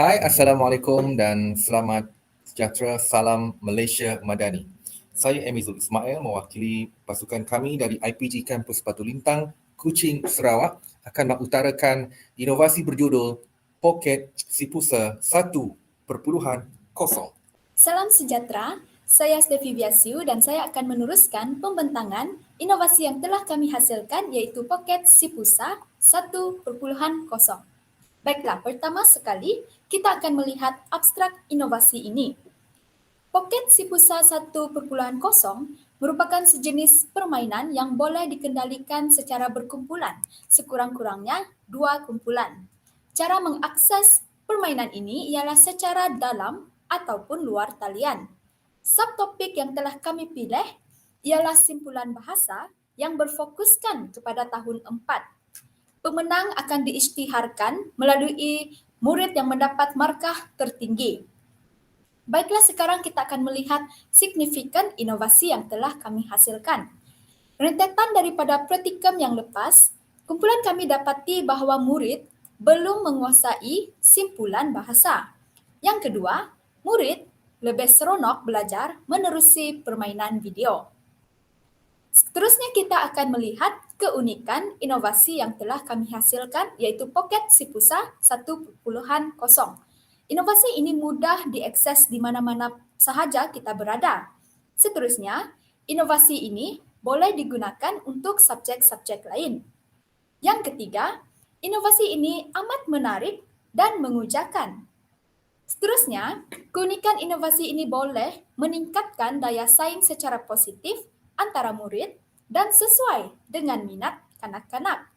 Hai, Assalamualaikum dan selamat sejahtera. Salam Malaysia Madani. Saya Emizul Ismail mewakili pasukan kami dari IPG Kampus Batu Lintang, Kuching, Sarawak akan mengutarakan inovasi berjudul Pocket Sipusa 1.0. Salam sejahtera, saya Stefi Biasiu dan saya akan meneruskan pembentangan inovasi yang telah kami hasilkan iaitu Pocket Sipusa 1.0. Baiklah, pertama sekali kita akan melihat abstrak inovasi ini. Pocket Sipusa 1.0 merupakan sejenis permainan yang boleh dikendalikan secara berkumpulan, sekurang-kurangnya 2 kumpulan. Cara mengakses permainan ini ialah secara dalam ataupun luar talian. Subtopik yang telah kami pilih ialah simpulan bahasa yang berfokuskan kepada tahun 4. Pemenang akan diisytiharkan melalui murid yang mendapat markah tertinggi. Baiklah, sekarang kita akan melihat signifikan inovasi yang telah kami hasilkan. Rentetan daripada praktikum yang lepas, kumpulan kami dapati bahawa murid belum menguasai simpulan bahasa. Yang kedua, murid lebih seronok belajar menerusi permainan video. Seterusnya kita akan melihat keunikan inovasi yang telah kami hasilkan iaitu Pocket Sipusa 1.0. Inovasi ini mudah diakses di mana-mana sahaja kita berada. Seterusnya, inovasi ini boleh digunakan untuk subjek-subjek lain. Yang ketiga, inovasi ini amat menarik dan mengujakan. Seterusnya, keunikan inovasi ini boleh meningkatkan daya saing secara positif antara murid dan sesuai dengan minat kanak-kanak.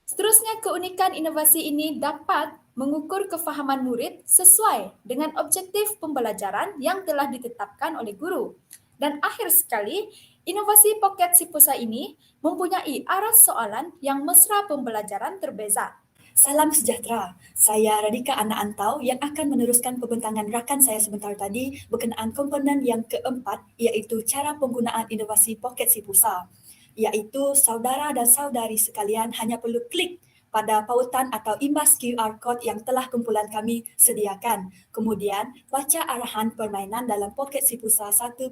Seterusnya, keunikan inovasi ini dapat mengukur kefahaman murid sesuai dengan objektif pembelajaran yang telah ditetapkan oleh guru. Dan akhir sekali, inovasi Pocket Sipusa ini mempunyai arah soalan yang mesra pembelajaran terbeza. Salam sejahtera. Saya Radika Anak Antau yang akan meneruskan pembentangan rakan saya sebentar tadi berkenaan komponen yang keempat iaitu cara penggunaan inovasi Pocket Sipusa. Iaitu saudara dan saudari sekalian hanya perlu klik pada pautan atau imbas QR code yang telah kumpulan kami sediakan. Kemudian, baca arahan permainan dalam Pocket Sipusa 1.0.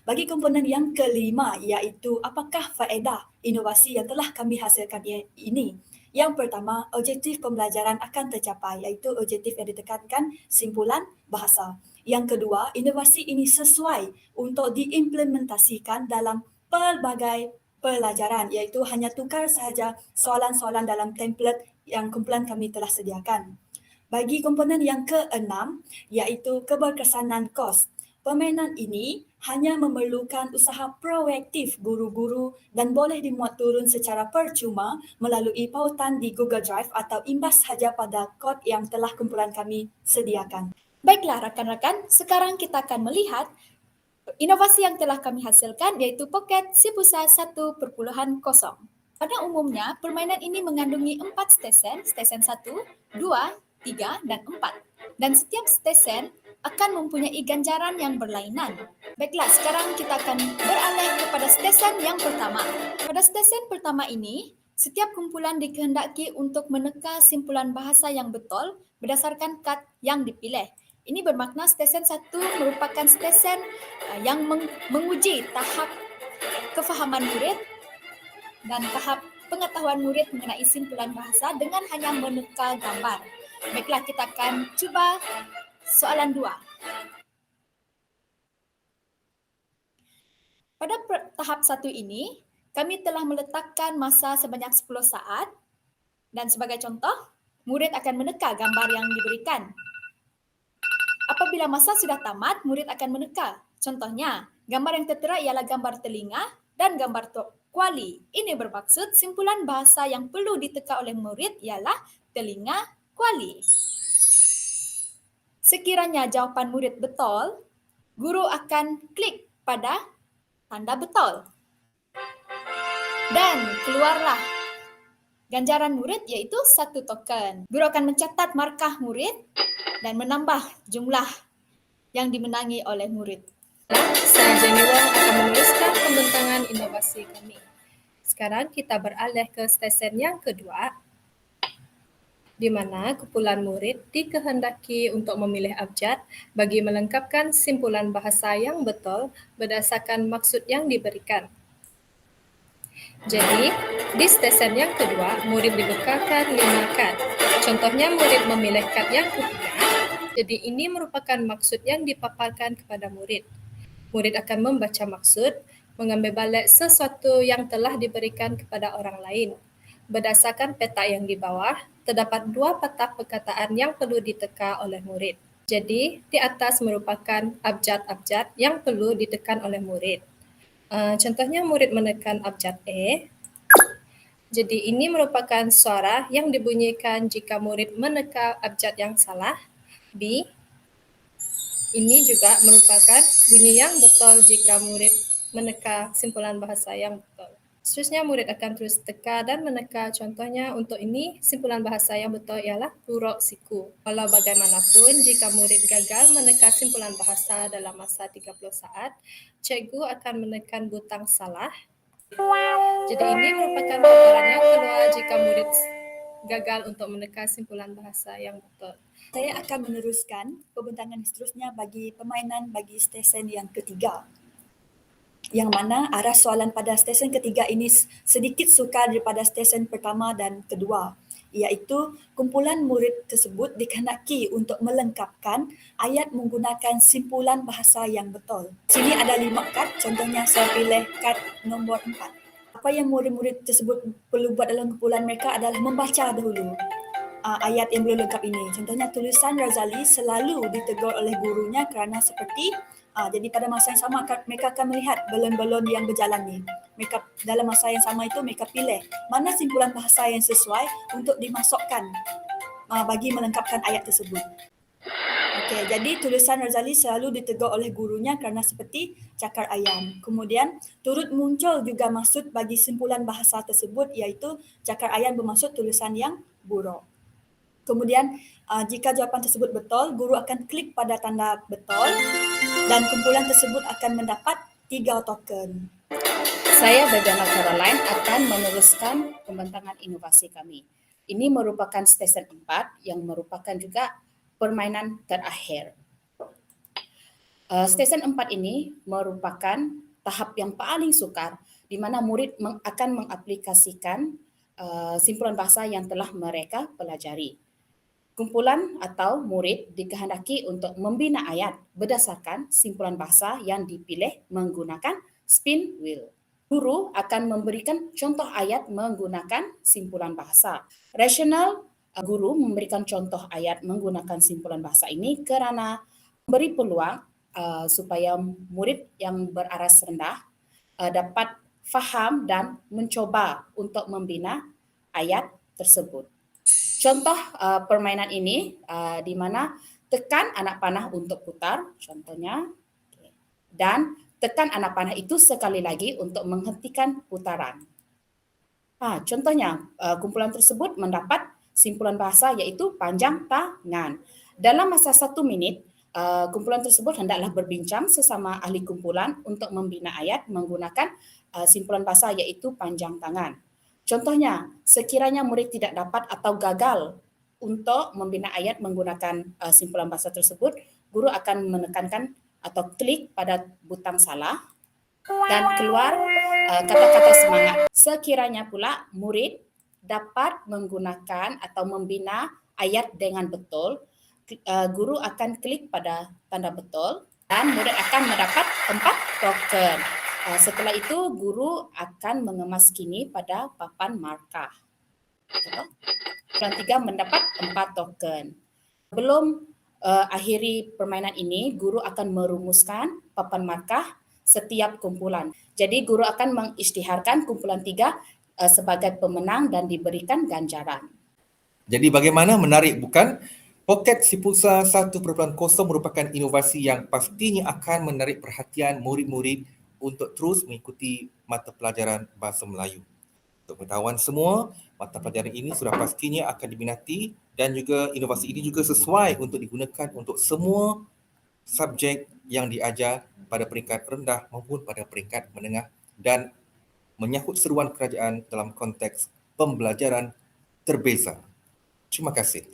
Bagi komponen yang kelima iaitu apakah faedah inovasi yang telah kami hasilkan ini? Yang pertama, objektif pembelajaran akan tercapai iaitu objektif yang ditekankan simpulan bahasa. Yang kedua, inovasi ini sesuai untuk diimplementasikan dalam pelbagai pelajaran iaitu hanya tukar sahaja soalan-soalan dalam template yang kumpulan kami telah sediakan. Bagi komponen yang keenam iaitu keberkesanan kos. Permainan ini hanya memerlukan usaha proaktif guru-guru dan boleh dimuat turun secara percuma melalui pautan di Google Drive atau imbas sahaja pada kod yang telah kumpulan kami sediakan. Baiklah rakan-rakan, sekarang kita akan melihat inovasi yang telah kami hasilkan iaitu Pocket Sipusa 1.0. Pada umumnya, permainan ini mengandungi 4 stesen, stesen 1, 2, 3, dan 4. Dan setiap stesen akan mempunyai ganjaran yang berlainan. Baiklah, sekarang kita akan beralih kepada stesen yang pertama. Pada stesen pertama ini, setiap kumpulan dikehendaki untuk meneka simpulan bahasa yang betul berdasarkan kad yang dipilih. Ini bermakna stesen 1 merupakan stesen yang menguji tahap kefahaman murid dan tahap pengetahuan murid mengenai simpulan bahasa dengan hanya meneka gambar. Baiklah, kita akan cuba soalan 2. Pada tahap 1 ini, kami telah meletakkan masa sebanyak 10 saat dan sebagai contoh, murid akan meneka gambar yang diberikan. Apabila masa sudah tamat, murid akan meneka. Contohnya, gambar yang tertera ialah gambar telinga dan gambar kuali. Ini bermaksud simpulan bahasa yang perlu diteka oleh murid ialah telinga, kuali. Sekiranya jawapan murid betul, guru akan klik pada tanda betul. Dan keluarlah ganjaran murid iaitu 1 token. Guru akan mencatat markah murid dan menambah jumlah yang dimenangi oleh murid. Saya Jenny Wong akan meneruskan pembentangan inovasi kami. Sekarang kita beralih ke stesen yang kedua. di mana kumpulan murid dikehendaki untuk memilih abjad bagi melengkapkan simpulan bahasa yang betul berdasarkan maksud yang diberikan. Jadi, di stesen yang kedua, murid dibekalkan 5 kad. Contohnya murid memilih kad yang ketiga. Jadi ini merupakan maksud yang dipaparkan kepada murid. Murid akan membaca maksud, mengambil balik sesuatu yang telah diberikan kepada orang lain. Berdasarkan peta yang di bawah, terdapat 2 patah perkataan yang perlu diteka oleh murid. Jadi, di atas merupakan abjad-abjad yang perlu ditekan oleh murid. Contohnya murid menekan abjad E. Jadi ini merupakan suara yang dibunyikan jika murid meneka abjad yang salah. B. Ini juga merupakan bunyi yang betul jika murid meneka simpulan bahasa yang betul. Seterusnya murid akan terus teka dan meneka. Contohnya untuk ini simpulan bahasa yang betul ialah buruk siku. Walau bagaimanapun jika murid gagal meneka simpulan bahasa dalam masa 30 saat, cikgu akan menekan butang salah. Jadi ini merupakan paparan yang keluar jika murid gagal untuk meneka simpulan bahasa yang betul. Saya akan meneruskan pembentangan seterusnya bagi permainan bagi stesen yang ketiga. Yang mana arah soalan pada stesen ketiga ini sedikit sukar daripada stesen pertama dan kedua, iaitu kumpulan murid tersebut dikehendaki untuk melengkapkan ayat menggunakan simpulan bahasa yang betul. Sini ada 5 kad, contohnya saya pilih kad nombor 4. Apa yang murid-murid tersebut perlu buat dalam kumpulan mereka adalah membaca dahulu ayat yang belum lengkap ini. Contohnya tulisan Razali selalu ditegur oleh gurunya kerana seperti jadi pada masa yang sama mereka akan melihat balon-balon yang berjalan ni. Mereka dalam masa yang sama itu mereka pilih mana simpulan bahasa yang sesuai untuk dimasukkan bagi melengkapkan ayat tersebut. Okey, jadi tulisan Razali selalu ditegur oleh gurunya kerana seperti cakar ayam. Kemudian turut muncul juga maksud bagi simpulan bahasa tersebut iaitu cakar ayam bermaksud tulisan yang buruk. Kemudian jika jawapan tersebut betul, guru akan klik pada tanda betul dan kumpulan tersebut akan mendapat 3 token. Saya Bajana Caroline akan meneruskan pembentangan inovasi kami. Ini merupakan stesen 4 yang merupakan juga permainan terakhir. Stesen 4 ini merupakan tahap yang paling sukar di mana murid akan mengaplikasikan simpulan bahasa yang telah mereka pelajari. Kumpulan atau murid dikehendaki untuk membina ayat berdasarkan simpulan bahasa yang dipilih menggunakan spin wheel. Guru akan memberikan contoh ayat menggunakan simpulan bahasa. Rasional guru memberikan contoh ayat menggunakan simpulan bahasa ini kerana memberi peluang supaya murid yang beraras rendah dapat faham dan mencoba untuk membina ayat tersebut. Contoh permainan ini di mana tekan anak panah untuk putar, contohnya, dan tekan anak panah itu sekali lagi untuk menghentikan putaran. Contohnya, kumpulan tersebut mendapat simpulan bahasa iaitu panjang tangan. Dalam masa 1 minit, kumpulan tersebut hendaklah berbincang sesama ahli kumpulan untuk membina ayat menggunakan simpulan bahasa iaitu panjang tangan. Contohnya, sekiranya murid tidak dapat atau gagal untuk membina ayat menggunakan simpulan bahasa tersebut, guru akan menekankan atau klik pada butang salah dan keluar kata-kata semangat. Sekiranya pula murid dapat menggunakan atau membina ayat dengan betul, guru akan klik pada tanda betul dan murid akan mendapat 4 token. Setelah itu, guru akan mengemas kini pada papan markah. Kumpulan 3 mendapat 4 token. Sebelum akhiri permainan ini, guru akan merumuskan papan markah setiap kumpulan. Jadi, guru akan mengisytiharkan kumpulan 3 sebagai pemenang dan diberikan ganjaran. Jadi bagaimana menarik bukan? Poket Sipulsa 1.0 merupakan inovasi yang pastinya akan menarik perhatian murid-murid untuk terus mengikuti mata pelajaran Bahasa Melayu. Untuk pengetahuan semua, mata pelajaran ini sudah pastinya akan diminati dan juga inovasi ini juga sesuai untuk digunakan untuk semua subjek yang diajar pada peringkat rendah maupun pada peringkat menengah dan menyangkut seruan kerajaan dalam konteks pembelajaran terbeza. Terima kasih.